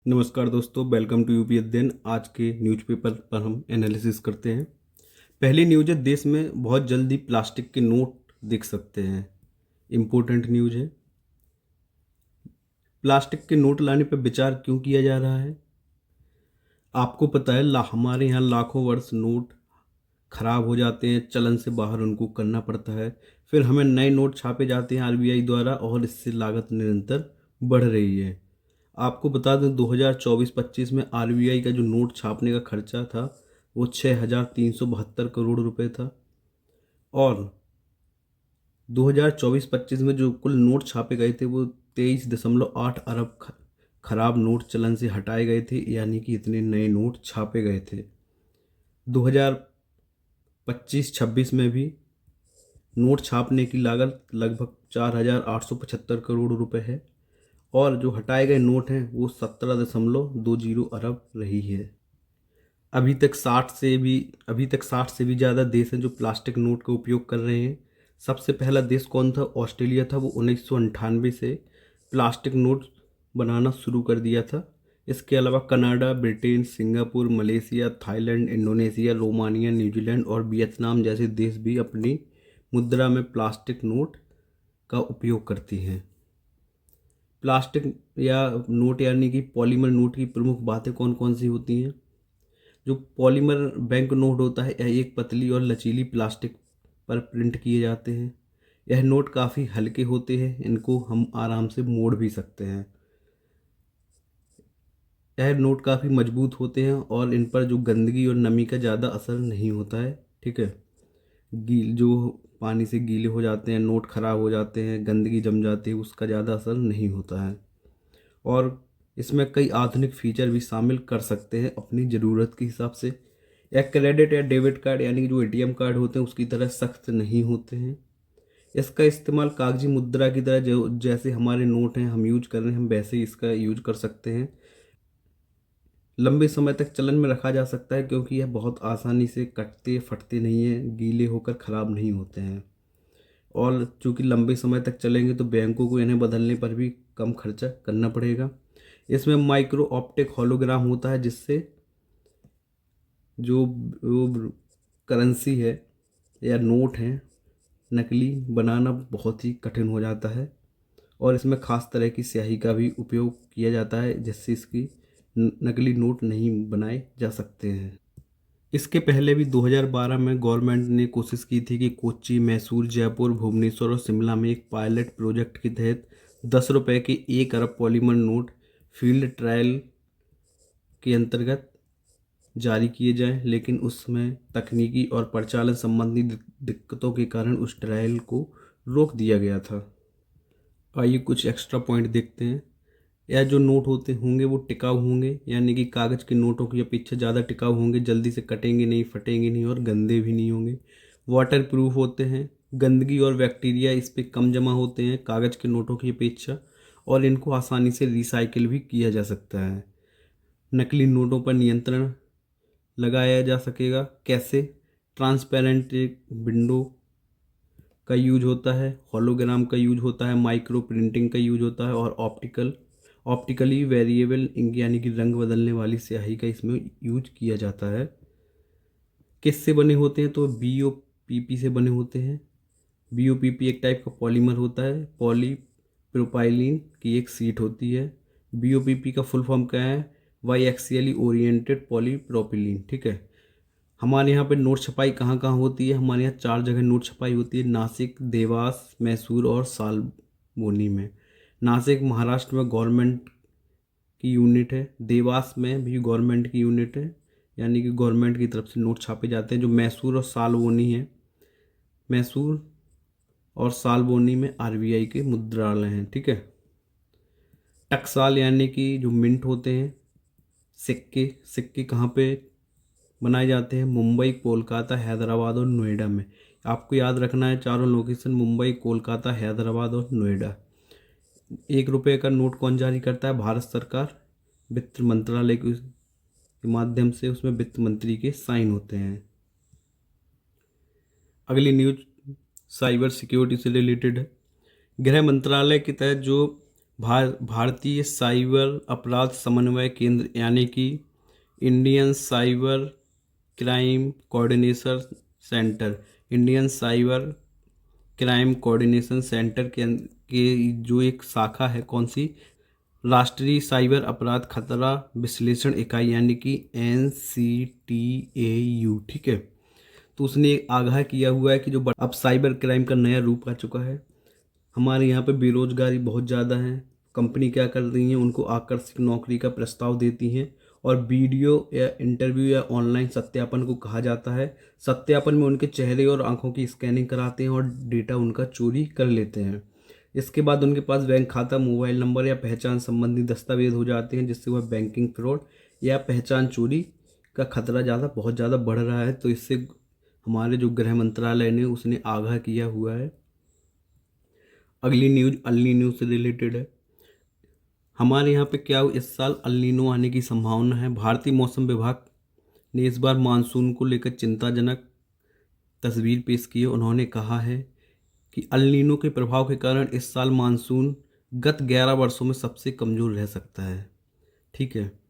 नमस्कार दोस्तों, welcome to UP अध्ययन। आज के न्यूज़पेपर पर हम एनालिसिस करते हैं। पहली न्यूज़ है, देश में बहुत जल्दी प्लास्टिक के नोट दिख सकते हैं। इम्पोर्टेंट न्यूज़ है। प्लास्टिक के नोट लाने पर विचार क्यों किया जा रहा है? आपको पता है हमारे यहाँ लाखों वर्ष नोट खराब हो जाते हैं, चलन से बाहर उनको करना पड़ता है। फिर हमें नए नोट छापे जाते हैं आरबीआई द्वारा, और इससे लागत निरंतर बढ़ रही है। आपको बता दें 2024-25 में आरबीआई का जो नोट छापने का खर्चा था वो 6,372 करोड़ रुपए था। और 2024-25 में जो कुल नोट छापे गए थे वो 23.8 अरब खराब नोट चलन से हटाए गए थे, यानी कि इतने नए नोट छापे गए थे। 2025-26 में भी नोट छापने की लागत लगभग 4,875 करोड़ रुपए है, और जो हटाए गए नोट हैं वो 17.20 अरब रही है। अभी तक 60 से भी ज़्यादा देश हैं जो प्लास्टिक नोट का उपयोग कर रहे हैं। सबसे पहला देश कौन था? ऑस्ट्रेलिया था। वो 1998 से प्लास्टिक नोट बनाना शुरू कर दिया था। इसके अलावा Canada, Britain, Singapore, Malaysia, Thailand, Indonesia, Romania, New Zealand और वियतनाम जैसे देश भी अपनी मुद्रा में प्लास्टिक नोट का उपयोग करती हैं। प्लास्टिक या नोट यानी कि पॉलीमर नोट की प्रमुख बातें कौन कौन सी होती हैं? जो पॉलीमर बैंक नोट होता है, यह एक पतली और लचीली प्लास्टिक पर प्रिंट किए जाते हैं। यह नोट काफ़ी हल्के होते हैं, इनको हम आराम से मोड़ भी सकते हैं। यह नोट काफ़ी मजबूत होते हैं और इन पर जो गंदगी और नमी का ज़्यादा असर नहीं होता है। ठीक है, जो पानी से गीले हो जाते हैं, नोट खराब हो जाते हैं, गंदगी जम जाती है, उसका ज़्यादा असर नहीं होता है। और इसमें कई आधुनिक फीचर भी शामिल कर सकते हैं अपनी ज़रूरत के हिसाब से। या क्रेडिट या डेबिट कार्ड यानी कि जो एटीएम कार्ड होते हैं उसकी तरह सख्त नहीं होते हैं। इसका इस्तेमाल कागजी मुद्रा की तरह जो जैसे हमारे नोट हैं हम यूज कर रहे हैं, हम वैसे ही इसका यूज कर सकते हैं। लंबे समय तक चलन में रखा जा सकता है क्योंकि यह बहुत आसानी से कटते फटते नहीं हैं, गीले होकर ख़राब नहीं होते हैं। और चूँकि लंबे समय तक चलेंगे तो बैंकों को इन्हें बदलने पर भी कम खर्चा करना पड़ेगा। इसमें माइक्रो ऑप्टिक होलोग्राम होता है, जिससे जो करेंसी है या नोट है नकली बनाना बहुत ही कठिन हो जाता है। और इसमें ख़ास तरह की स्याही का भी उपयोग किया जाता है, जिससे इसकी नकली नोट नहीं बनाए जा सकते हैं। इसके पहले भी 2012 में गवर्नमेंट ने कोशिश की थी कि कोच्चि, मैसूर, जयपुर, भुवनेश्वर और शिमला में एक पायलट प्रोजेक्ट के तहत 10 रुपये के 1 अरब पॉलीमर नोट फील्ड ट्रायल के अंतर्गत जारी किए जाएं, लेकिन उसमें तकनीकी और परिचालन संबंधी दिक्कतों के कारण उस ट्रायल को रोक दिया गया था। आइए कुछ एक्स्ट्रा पॉइंट देखते हैं। यह जो नोट होते होंगे वो टिकाऊ होंगे, यानी कि कागज़ के नोटों की अपेक्षा ज़्यादा टिकाऊ होंगे, जल्दी से कटेंगे नहीं, फटेंगे नहीं और गंदे भी नहीं होंगे। वाटर प्रूफ होते हैं, गंदगी और बैक्टीरिया इस पर कम जमा होते हैं कागज़ के नोटों की अपेक्षा, और इनको आसानी से रिसाइकिल भी किया जा सकता है। नकली नोटों पर नियंत्रण लगाया जा सकेगा। कैसे? ट्रांसपेरेंट विंडो का यूज होता है, होलोग्राम का यूज होता है, माइक्रो प्रिंटिंग का यूज होता है, और ऑप्टिकली वेरिएबल इंक यानी कि रंग बदलने वाली स्याही का इसमें यूज किया जाता है। किससे बने होते हैं? तो बीओपीपी से बने होते हैं। बीओपीपी एक टाइप का पॉलीमर होता है, पॉलीप्रोपाइलीन की एक सीट होती है। बीओपीपी का फुल फॉर्म क्या है? Biaxially oriented polypropylene. ठीक है। हमारे यहाँ पे नोट छपाई कहाँ कहाँ होती है? हमारे यहाँ 4 जगह नोट छपाई होती है: नासिक, देवास, मैसूर और सालबोनी में। नासिक महाराष्ट्र में गवर्नमेंट की यूनिट है। देवास में भी गवर्नमेंट की यूनिट है, यानी कि गवर्नमेंट की तरफ से नोट छापे जाते हैं। जो मैसूर और सालबोनी है, मैसूर और सालबोनी में आरबीआई के मुद्रालय हैं। ठीक है। टकसाल यानी कि जो मिंट होते हैं, सिक्के सिक्के कहाँ पे बनाए जाते हैं? मुंबई, कोलकाता, हैदराबाद और नोएडा में। आपको याद रखना है चारों लोकेशन: मुंबई, कोलकाता, हैदराबाद और नोएडा। 1 रुपये का नोट कौन जारी करता है? भारत सरकार, वित्त मंत्रालय के माध्यम से। उसमें वित्त मंत्री के साइन होते हैं। अगली न्यूज साइबर सिक्योरिटी से रिलेटेड है। गृह मंत्रालय के तहत जो भारतीय साइबर अपराध समन्वय केंद्र यानी कि Indian cyber crime coordination centre, Indian cyber crime coordination centre के जो एक शाखा है, कौन सी, राष्ट्रीय साइबर अपराध खतरा विश्लेषण इकाई यानी कि NCTAU, ठीक है। तो उसने आगाह किया हुआ है कि जो अब साइबर क्राइम का नया रूप आ चुका है। हमारे यहाँ पे बेरोजगारी बहुत ज़्यादा है। कंपनी क्या कर रही हैं, उनको आकर्षक नौकरी का प्रस्ताव देती हैं और वीडियो या इंटरव्यू या ऑनलाइन सत्यापन को कहा जाता है। सत्यापन में उनके चेहरे और आंखों की स्कैनिंग कराते हैं और डेटा उनका चोरी कर लेते हैं। इसके बाद उनके पास बैंक खाता, मोबाइल नंबर या पहचान संबंधी दस्तावेज हो जाते हैं, जिससे वह बैंकिंग फ्रॉड या पहचान चोरी का खतरा बहुत ज़्यादा बढ़ रहा है। तो इससे हमारे जो गृह मंत्रालय ने उसने आगाह किया हुआ है। अगली न्यूज अल नीनो से रिलेटेड है। हमारे यहाँ पे क्या इस साल अल नीनो आने की संभावना है। भारतीय मौसम विभाग ने इस बार मानसून को लेकर चिंताजनक तस्वीर पेश की है। उन्होंने कहा है कि अल नीनो के प्रभाव के कारण इस साल मानसून गत 11 वर्षों में सबसे कमज़ोर रह सकता है, ठीक है।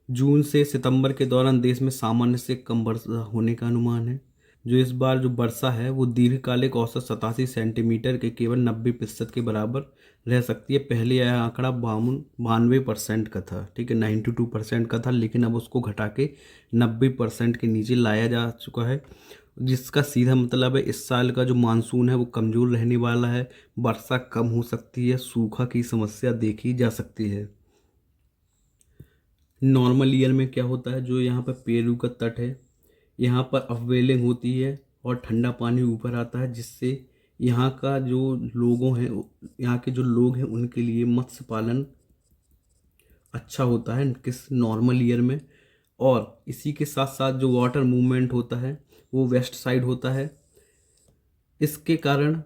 जून से सितंबर के दौरान देश में सामान्य से कम वर्षा होने का अनुमान है। जो इस बार जो वर्षा है वो दीर्घकालिक औसत 87 सेंटीमीटर के केवल 90% के बराबर रह सकती है। पहले यह आंकड़ा 92% का था, ठीक है, 92% का था, लेकिन अब उसको घटा के 90% के नीचे लाया जा चुका है, जिसका सीधा मतलब है इस साल का जो मानसून है वो कमज़ोर रहने वाला है। वर्षा कम हो सकती है, सूखा की समस्या देखी जा सकती है। नॉर्मल ईयर में क्या होता है, जो यहाँ पर पेरू का तट है, यहाँ पर अपवेलिंग होती है और ठंडा पानी ऊपर आता है, जिससे यहाँ का जो लोगों हैं, यहाँ के जो लोग हैं, उनके लिए मत्स्य पालन अच्छा होता है किस नॉर्मल ईयर में। और इसी के साथ साथ जो वाटर मूवमेंट होता है वो वेस्ट साइड होता है। इसके कारण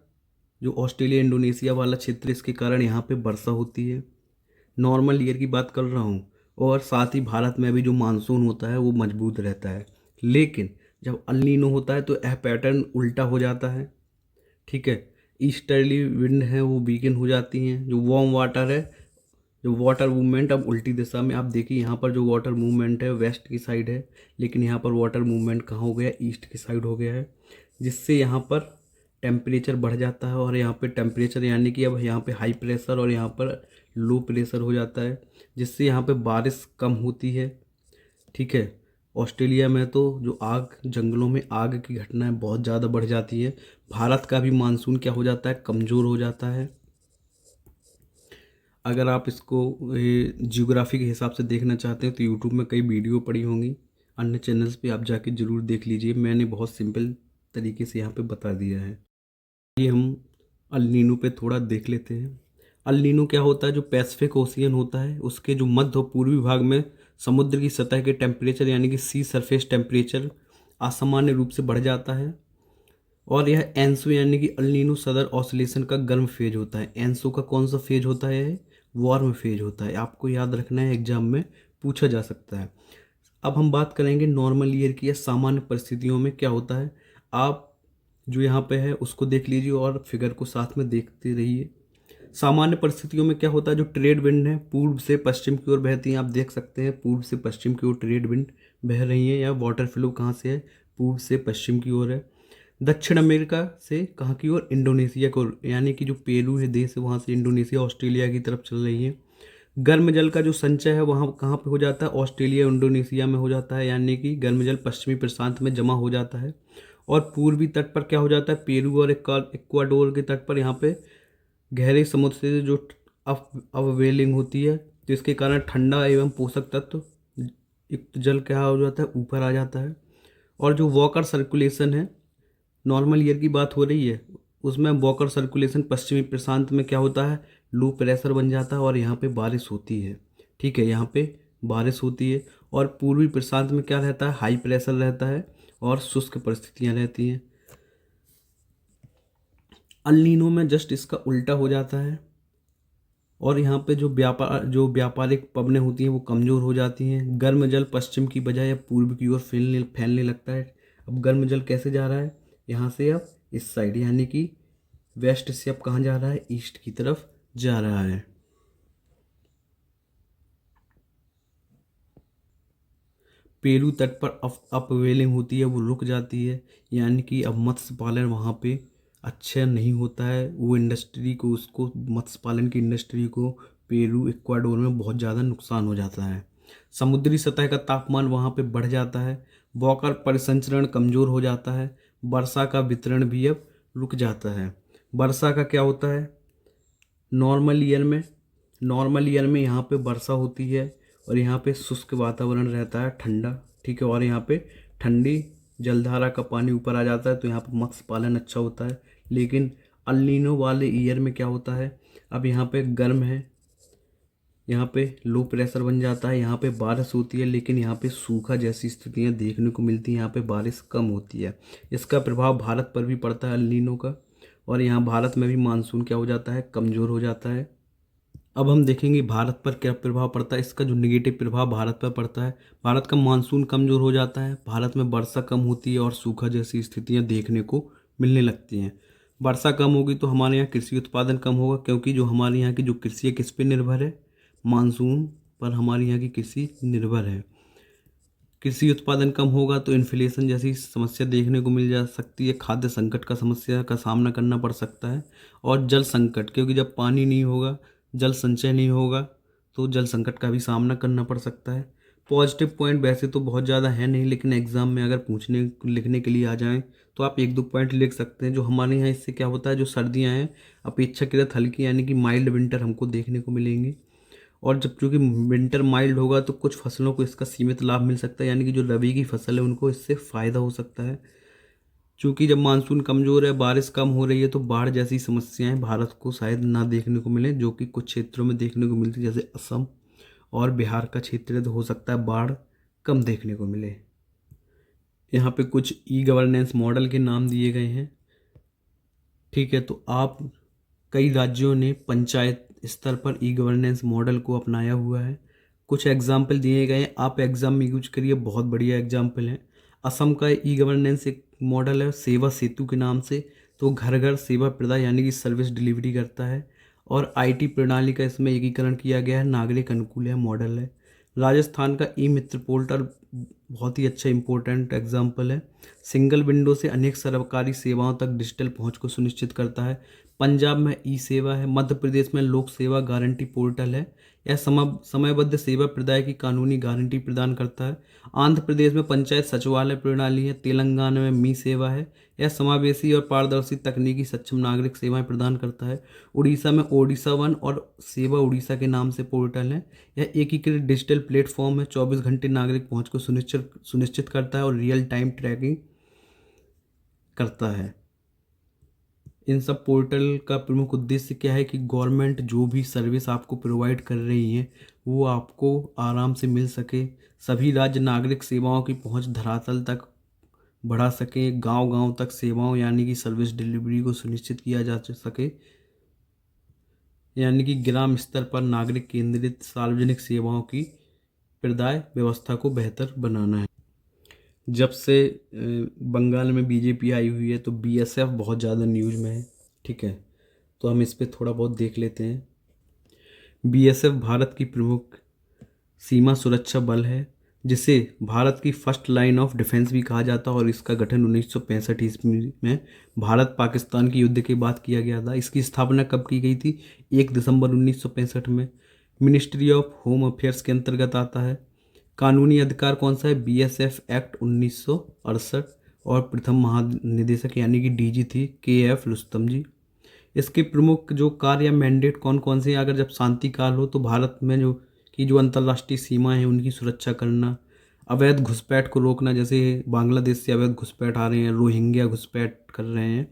जो ऑस्ट्रेलिया इंडोनेशिया वाला क्षेत्र, इसके कारण यहाँ पे वर्षा होती है। नॉर्मल ईयर की बात कर रहा हूँ। और साथ ही भारत में भी जो मानसून होता है वो मजबूत रहता है। लेकिन जब अल नीनो होता है तो यह पैटर्न उल्टा हो जाता है, ठीक है। ईस्टर्ली विंड है वो वीकेंड हो जाती हैं। जो वार्म वाटर है, जो वाटर मूवमेंट अब उल्टी दिशा में, आप देखिए यहाँ पर जो वाटर मूवमेंट है वेस्ट की साइड है, लेकिन यहाँ पर वाटर मूवमेंट कहाँ हो गया, ईस्ट की साइड हो गया है, जिससे यहाँ पर टेम्परेचर बढ़ जाता है। और यहाँ पे टेम्परेचर यानी कि अब यहाँ पे हाई प्रेशर और यहाँ पर लो प्रेशर हो जाता है, जिससे यहाँ पे बारिश कम होती है, ठीक है। ऑस्ट्रेलिया में तो जो जंगलों में आग की घटनाएं बहुत ज़्यादा बढ़ जाती है। भारत का भी मानसून क्या हो जाता है, कमज़ोर हो जाता है। अगर आप इसको जियोग्राफी के हिसाब से देखना चाहते हैं तो यूट्यूब में कई वीडियो पड़ी होंगी, अन्य चैनल्स पे आप जाके ज़रूर देख लीजिए। मैंने बहुत सिंपल तरीके से यहाँ पे बता दिया है। ये हम अल नीनो पे थोड़ा देख लेते हैं। अल नीनो क्या होता है, जो पैसिफिक ओशियन होता है उसके जो मध्य और पूर्वी भाग में समुद्र की सतह के टेम्परेचर यानी कि सी सरफेस टेम्परेचर असामान्य रूप से बढ़ जाता है। और यह एंसो यानी कि अल नीनो सदर ऑसिलेशन का गर्म फेज होता है। एंसो का कौन सा फेज होता है, वार्म फेज होता है। आपको याद रखना है, एग्जाम में पूछा जा सकता है। अब हम बात करेंगे नॉर्मल ईयर की या सामान्य परिस्थितियों में क्या होता है। आप जो यहाँ पे है उसको देख लीजिए और फिगर को साथ में देखते रहिए। सामान्य परिस्थितियों में क्या होता है, जो ट्रेड विंड है पूर्व से पश्चिम की ओर बहती हैं। आप देख सकते हैं पूर्व से पश्चिम की ओर ट्रेड विंड बह रही है, या वाटर फ्लो कहाँ से है, पूर्व से पश्चिम की ओर है। दक्षिण अमेरिका से कहाँ की ओर, इंडोनेशिया की ओर, यानी कि जो पेरू है देश है वहाँ से इंडोनेशिया ऑस्ट्रेलिया की तरफ चल रही है। गर्म जल का जो संचय है वहाँ कहाँ पे हो जाता है, ऑस्ट्रेलिया इंडोनेशिया में हो जाता है, यानी कि गर्म जल पश्चिमी प्रशांत में जमा हो जाता है। और पूर्वी तट पर क्या हो जाता है, पेरू और इक्वाडोर के तट पर यहाँ पे गहरे समुद्र से जो अववेलिंग होती है, जिसके कारण ठंडा एवं पोषक तत्व युक्त जल क्या हो जाता है, ऊपर आ जाता है। और जो वॉकर सर्कुलेशन है, नॉर्मल ईयर की बात हो रही है, उसमें वॉकर सर्कुलेशन पश्चिमी प्रशांत में क्या होता है, लो प्रेशर बन जाता है और यहाँ पे बारिश होती है, ठीक है, यहाँ पे बारिश होती है। और पूर्वी प्रशांत में क्या रहता है, हाई प्रेशर रहता है और शुष्क परिस्थितियाँ रहती हैं। अल नीनो में जस्ट इसका उल्टा हो जाता है और यहाँ पे जो व्यापारिक पवनें होती हैं वो कमज़ोर हो जाती हैं। गर्म जल पश्चिम की बजाय अब पूर्व की ओर फैलने लगता है। अब गर्म जल कैसे जा रहा है, यहाँ से अब इस साइड, यानी कि वेस्ट से अब कहाँ जा रहा है, ईस्ट की तरफ जा रहा है। पेरू तट पर अपवेलिंग होती है, वो रुक जाती है, यानी कि अब मत्स्य पालन वहाँ पे अच्छा नहीं होता है। वो इंडस्ट्री को, उसको मत्स्य पालन की इंडस्ट्री को पेरू इक्वाडोर में बहुत ज़्यादा नुकसान हो जाता है। समुद्री सतह का तापमान वहाँ पे बढ़ जाता है, वॉकर परिसंचरण कमज़ोर हो जाता है, वर्षा का वितरण भी अब रुक जाता है। वर्षा का क्या होता है, नॉर्मल ईयर में यहाँ पे वर्षा होती है और यहाँ पे शुष्क वातावरण रहता है, ठंडा, ठीक है, और यहाँ पे ठंडी जलधारा का पानी ऊपर आ जाता है, तो यहाँ पे मत्स्य पालन अच्छा होता है। लेकिन अल नीनो वाले ईयर में क्या होता है, अब यहाँ पे गर्म है, यहाँ पे लो प्रेशर बन जाता है, यहाँ पे बारिश होती है, लेकिन यहाँ पे सूखा जैसी स्थितियाँ देखने को मिलती हैं, यहाँ पे बारिश कम होती है। इसका प्रभाव भारत पर भी पड़ता है अल नीनो का, और यहाँ भारत में भी मानसून क्या हो जाता है, कमज़ोर हो जाता है। अब हम देखेंगे भारत पर क्या प्रभाव पड़ता है। इसका जो नेगेटिव प्रभाव भारत पर पड़ता है, भारत का मानसून कमज़ोर हो जाता है, भारत में वर्षा कम होती है और सूखा जैसी स्थितियां देखने को मिलने लगती हैं। वर्षा कम होगी तो हमारे यहाँ कृषि उत्पादन कम होगा, क्योंकि जो हमारे यहाँ की जो कृषि है किस पे निर्भर है, मानसून पर हमारे यहाँ की कृषि निर्भर है। कृषि उत्पादन कम होगा तो इन्फ्लेशन जैसी समस्या देखने को मिल जा सकती है, खाद्य संकट का समस्या का सामना करना पड़ सकता है, और जल संकट, क्योंकि जब पानी नहीं होगा, जल संचय नहीं होगा, तो जल संकट का भी सामना करना पड़ सकता है। पॉजिटिव पॉइंट वैसे तो बहुत ज़्यादा है नहीं, लेकिन एग्ज़ाम में अगर पूछने लिखने के लिए आ जाएं तो आप एक दो पॉइंट लिख सकते हैं। जो हमारे यहाँ इससे क्या होता है, जो सर्दियाँ हैं अपेक्षाकृत हल्की, यानी कि माइल्ड विंटर हमको देखने को मिलेंगे। और जब चूँकि विंटर माइल्ड होगा तो कुछ फसलों को इसका सीमित लाभ मिल सकता है, यानी कि जो रबी की फसल है उनको इससे फ़ायदा हो सकता है। चूँकि जब मानसून कमज़ोर है, बारिश कम हो रही है, तो बाढ़ जैसी समस्याएं भारत को शायद ना देखने को मिले, जो कि कुछ क्षेत्रों में देखने को मिलती है, जैसे असम और बिहार का क्षेत्र है, तो हो सकता है बाढ़ कम देखने को मिले। यहाँ पे कुछ ई गवर्नेंस मॉडल के नाम दिए गए हैं, ठीक है। तो आप, कई राज्यों ने पंचायत स्तर पर ई गवर्नेंस मॉडल को अपनाया हुआ है। कुछ एग्जाम्पल दिए गए हैं, आप एग्जाम में यूज करिए, बहुत बढ़िया एग्जाम्पल है। असम का ई गवर्नेंस एक मॉडल है सेवा सेतु के नाम से, तो घर घर सेवा प्रदान यानी कि सर्विस डिलीवरी करता है, और आईटी प्रणाली का इसमें एकीकरण किया गया है, नागरिक अनुकूल है मॉडल है। राजस्थान का ई मित्र पोर्टल बहुत ही अच्छा इंपॉर्टेंट एग्जाम्पल है, सिंगल विंडो से अनेक सरकारी सेवाओं तक डिजिटल पहुंच को सुनिश्चित करता है। पंजाब में ई सेवा है, मध्य प्रदेश में लोक सेवा गारंटी पोर्टल है, यह समयबद्ध सेवा प्रदाय की कानूनी गारंटी प्रदान करता है। आंध्र प्रदेश में पंचायत सचिवालय प्रणाली है, तेलंगाना में मी सेवा है, यह समावेशी और पारदर्शी तकनीकी सक्षम नागरिक सेवाएं प्रदान करता है। उड़ीसा में ओडिशा वन और सेवा उड़ीसा के नाम से पोर्टल है, यह एकीकृत डिजिटल प्लेटफॉर्म है, 24 घंटे नागरिक पहुंच को सुनिश्चित करता है और रियल टाइम ट्रैकिंग करता है। इन सब पोर्टल का प्रमुख उद्देश्य क्या है कि गवर्नमेंट जो भी सर्विस आपको प्रोवाइड कर रही है वो आपको आराम से मिल सके, सभी राज्य नागरिक सेवाओं की पहुंच धरातल तक बढ़ा सके, गांव-गांव तक सेवाओं यानी कि सर्विस डिलीवरी को सुनिश्चित किया जा सके, यानी कि ग्राम स्तर पर नागरिक केंद्रित सार्वजनिक सेवाओं की प्रदाय व्यवस्था को बेहतर बनाना है। जब से बंगाल में बीजेपी आई हुई है तो बीएसएफ बहुत ज़्यादा न्यूज़ में है, ठीक है, तो हम इस पे थोड़ा बहुत देख लेते हैं। बीएसएफ भारत की प्रमुख सीमा सुरक्षा बल है, जिसे भारत की फर्स्ट लाइन ऑफ डिफेंस भी कहा जाता है, और इसका गठन 1965 ईस्वी में भारत पाकिस्तान के युद्ध के बाद किया गया था। इसकी स्थापना कब की गई थी, 1 दिसंबर 1965 में। मिनिस्ट्री ऑफ होम अफेयर्स के अंतर्गत आता है। कानूनी अधिकार कौन सा है, बीएसएफ एक्ट 1968, और प्रथम महानिदेशक यानी कि डीजी थी के.एफ. रुस्तम जी। इसके प्रमुख जो कार्य या मैंडेट कौन कौन से हैं, अगर जब शांति काल हो तो भारत में जो अंतर्राष्ट्रीय सीमाएं हैं उनकी सुरक्षा करना, अवैध घुसपैठ को रोकना, जैसे बांग्लादेश से अवैध घुसपैठ आ रहे हैं, रोहिंग्या घुसपैठ कर रहे हैं,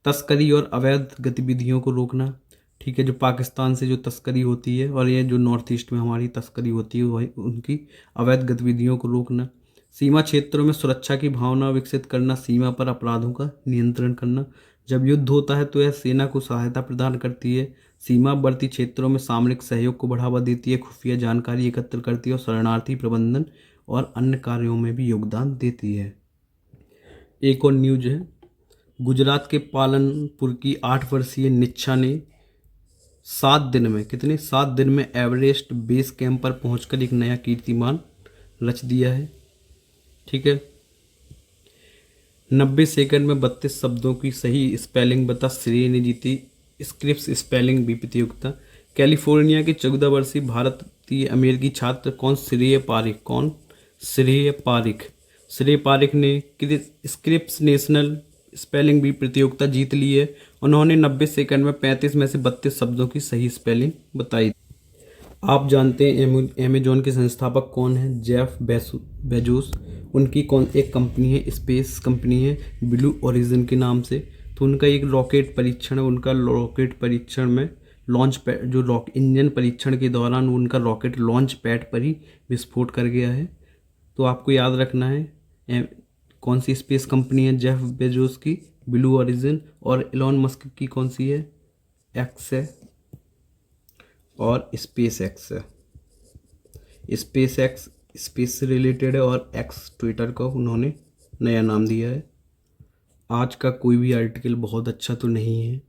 तस्करी और अवैध गतिविधियों को रोकना, ठीक है, जो पाकिस्तान से जो तस्करी होती है और ये जो नॉर्थ ईस्ट में हमारी तस्करी होती है वही उनकी अवैध गतिविधियों को रोकना, सीमा क्षेत्रों में सुरक्षा की भावना विकसित करना, सीमा पर अपराधों का नियंत्रण करना। जब युद्ध होता है तो यह सेना को सहायता प्रदान करती है, सीमावर्ती क्षेत्रों में सामरिक सहयोग को बढ़ावा देती है, खुफिया जानकारी एकत्र करती है और शरणार्थी प्रबंधन और अन्य कार्यों में भी योगदान देती है। एक और न्यूज है, गुजरात के पालनपुर की 8 वर्षीय निच्छा ने 7 दिन में एवरेस्ट बेस कैंप पर पहुंचकर एक नया कीर्तिमान रच दिया है। ठीक है। 90 सेकंड में 32 शब्दों की सही स्पेलिंग बता, श्रेय ने जीती स्क्रिप्स स्पेलिंग बी प्रतियोगिता। कैलिफोर्निया के 14 वर्षीय भारतीय अमेरिकी छात्र श्रेय पारिक ने स्क्रिप्स नेशनल स्पेलिंग बी प्रतियोगिता जीत ली है। उन्होंने 90 सेकंड में 35 में से 32 शब्दों की सही स्पेलिंग बताई। आप जानते हैं अमेजोन के संस्थापक कौन हैं? Jeff Bezos. उनकी कौन एक कंपनी है, स्पेस कंपनी है ब्लू ओरिजिन के नाम से। तो उनका एक रॉकेट परीक्षण है, उनका रॉकेट परीक्षण में लॉन्च पैड जो इंजन परीक्षण के दौरान उनका रॉकेट लॉन्च पैड पर ही विस्फोट कर गया है। तो आपको याद रखना है कौन सी स्पेस कंपनी है जेफ बेजोस की, ब्लू ओरिजिन। और एलॉन मस्क की कौन सी है? एक्स है और स्पेस एक्स है। स्पेस एक्स स्पेस से रिलेटेड है और एक्स ट्विटर को उन्होंने नया नाम दिया है। आज का कोई भी आर्टिकल बहुत अच्छा तो नहीं है,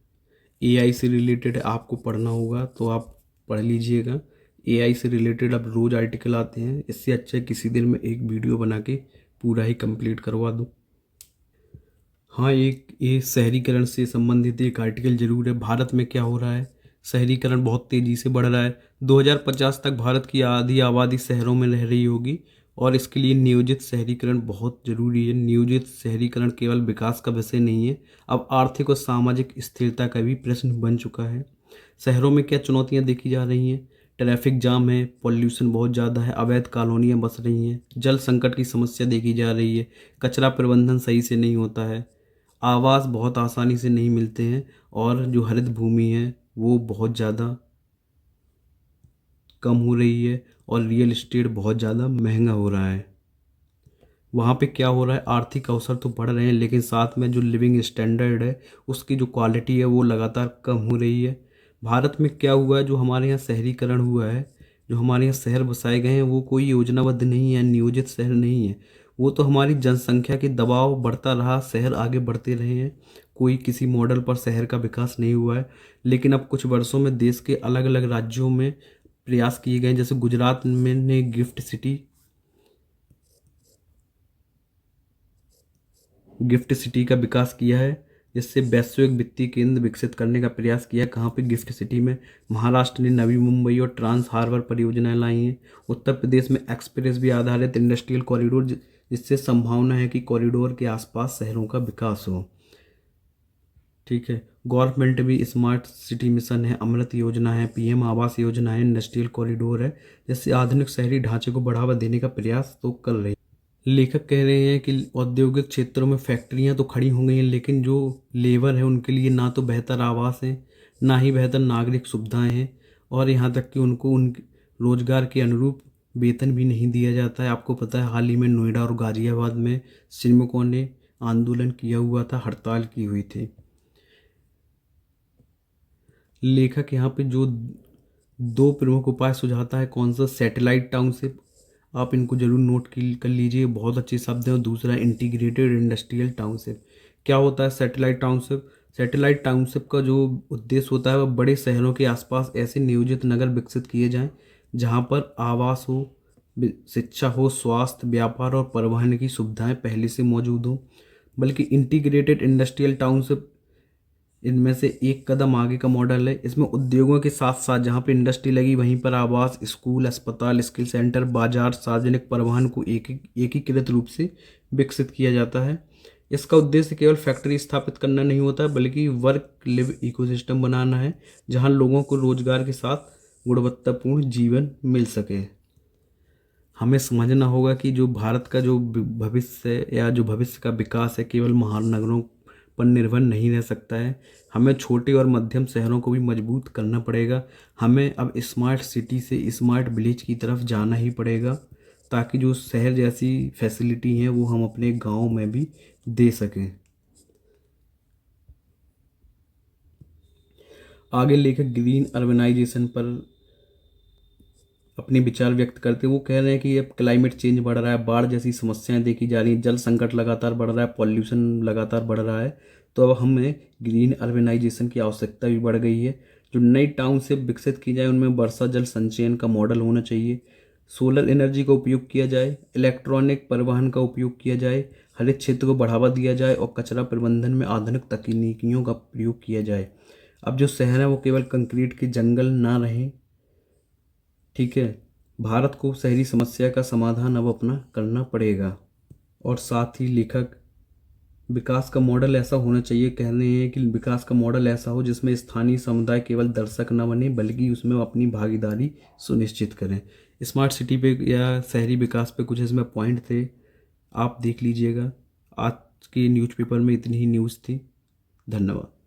एआई से रिलेटेड है, आपको पढ़ना होगा तो आप पढ़ लीजिएगा। एआई से रिलेटेड अब रोज़ आर्टिकल आते हैं, इससे अच्छा किसी दिन में एक वीडियो बना के पूरा ही कंप्लीट करवा दूँ। हाँ, एक ये शहरीकरण से संबंधित एक आर्टिकल जरूर है। भारत में क्या हो रहा है? शहरीकरण बहुत तेज़ी से बढ़ रहा है। 2050 तक भारत की आधी आबादी शहरों में रह रही होगी और इसके लिए नियोजित शहरीकरण बहुत ज़रूरी है। नियोजित शहरीकरण केवल विकास का विषय नहीं है, अब आर्थिक और सामाजिक स्थिरता का भी प्रश्न बन चुका है। शहरों में क्या चुनौतियाँ देखी जा रही हैं? ट्रैफिक जाम है, पॉल्यूशन बहुत ज़्यादा है, अवैध कॉलोनियाँ बस रही हैं, जल संकट की समस्या देखी जा रही है, कचरा प्रबंधन सही से नहीं होता है, आवास बहुत आसानी से नहीं मिलते हैं और जो हरित भूमि है वो बहुत ज़्यादा कम हो रही है और रियल एस्टेट बहुत ज़्यादा महंगा हो रहा है। वहाँ पे क्या हो रहा है? आर्थिक अवसर तो बढ़ रहे हैं लेकिन साथ में जो लिविंग स्टैंडर्ड है उसकी जो क्वालिटी है वो लगातार कम हो रही है। भारत में क्या हुआ है? जो हमारे यहाँ शहरीकरण हुआ है, जो हमारे यहाँ शहर बसाए गए हैं वो कोई योजनाबद्ध नहीं है, नियोजित शहर नहीं है। वो तो हमारी जनसंख्या के दबाव बढ़ता रहा, शहर आगे बढ़ते रहे हैं, कोई किसी मॉडल पर शहर का विकास नहीं हुआ है। लेकिन अब कुछ वर्षों में देश के अलग अलग राज्यों में प्रयास किए गए हैं। जैसे गुजरात में ने गिफ्ट सिटी का विकास किया है, जिससे वैश्विक वित्तीय केंद्र विकसित करने का प्रयास किया है। कहाँ पे? गिफ्ट सिटी में। महाराष्ट्र ने नवी मुंबई और ट्रांस हार्बर परियोजनाएं लाई हैं। उत्तर प्रदेश में एक्सप्रेस वे आधारित इंडस्ट्रियल कॉरिडोर, जिससे संभावना है कि कॉरिडोर के आसपास शहरों का विकास हो। ठीक है। गवर्नमेंट भी स्मार्ट सिटी मिशन है, अमृत योजना है, पीएम आवास योजना है, इंडस्ट्रियल कॉरिडोर है, जिससे आधुनिक शहरी ढांचे को बढ़ावा देने का प्रयास तो कर रही है। लेखक कह रहे हैं कि औद्योगिक क्षेत्रों में फैक्ट्रियां तो खड़ी हो गई हैं लेकिन जो लेबर है उनके लिए ना तो बेहतर आवास है, ना ही बेहतर नागरिक सुविधाएं हैं और यहाँ तक कि उनको उन रोजगार के अनुरूप वेतन भी नहीं दिया जाता है। आपको पता है हाल ही में नोएडा और गाजियाबाद में श्रमिकों ने आंदोलन किया हुआ था, हड़ताल की हुई थी। लेखक यहाँ पे जो दो प्रमुख उपाय सुझाता है, कौन सा? सैटेलाइट टाउनशिप, आप इनको जरूर नोट कर लीजिए, बहुत अच्छे शब्द हैं। और दूसरा इंटीग्रेटेड इंडस्ट्रियल टाउनशिप। क्या होता है सैटेलाइट टाउनशिप? सैटेलाइट टाउनशिप का जो उद्देश्य होता है वह बड़े शहरों के आसपास ऐसे नियोजित नगर विकसित किए जाएं जहां पर आवास हो, शिक्षा हो, स्वास्थ्य, व्यापार और परिवहन की सुविधाएं पहले से मौजूद हों। बल्कि इंटीग्रेटेड इंडस्ट्रियल टाउनशिप इनमें से एक कदम आगे का मॉडल है। इसमें उद्योगों के साथ साथ जहाँ पे इंडस्ट्री लगी वहीं पर आवास, स्कूल, अस्पताल, स्किल सेंटर, बाजार, सार्वजनिक परिवहन को एकीकृत रूप से विकसित किया जाता है। इसका उद्देश्य केवल फैक्ट्री स्थापित करना नहीं होता है बल्कि वर्क लिव इकोसिस्टम बनाना है जहाँ लोगों को रोजगार के साथ गुणवत्तापूर्ण जीवन मिल सके। हमें समझना होगा कि जो भारत का जो भविष्य या जो भविष्य का विकास है केवल महानगरों पर निर्भर नहीं रह सकता है। हमें छोटे और मध्यम शहरों को भी मजबूत करना पड़ेगा। हमें अब स्मार्ट सिटी से स्मार्ट विलेज की तरफ जाना ही पड़ेगा ताकि जो शहर जैसी फैसिलिटी हैं वो हम अपने गांव में भी दे सकें। आगे लेखक ग्रीन अर्बनाइजेशन पर अपने विचार व्यक्त करते वो कह रहे हैं कि अब क्लाइमेट चेंज बढ़ रहा है, बाढ़ जैसी समस्याएं देखी जा रही हैं, जल संकट लगातार बढ़ रहा है, पॉल्यूशन लगातार बढ़ रहा है। तो अब हमें ग्रीन अर्बनाइजेशन की आवश्यकता भी बढ़ गई है। जो नई टाउनशिप विकसित की जाए उनमें वर्षा जल संचयन का मॉडल होना चाहिए, सोलर एनर्जी का उपयोग किया जाए, इलेक्ट्रॉनिक परिवहन का उपयोग किया जाए, हरित क्षेत्र को बढ़ावा दिया जाए और कचरा प्रबंधन में आधुनिक तकनीकियों का प्रयोग किया जाए। अब जो शहर है वो केवल कंक्रीट के जंगल ना रहें, ठीक है। भारत को शहरी समस्या का समाधान अब अपना करना पड़ेगा। और साथ ही लेखक विकास का मॉडल ऐसा होना चाहिए, कह रहे हैं कि विकास का मॉडल ऐसा हो जिसमें स्थानीय समुदाय केवल दर्शक न बने बल्कि उसमें वो अपनी भागीदारी सुनिश्चित करें। स्मार्ट सिटी पे या शहरी विकास पे कुछ इसमें पॉइंट थे, आप देख लीजिएगा। आज के न्यूज़पेपर में इतनी ही न्यूज़ थी। धन्यवाद।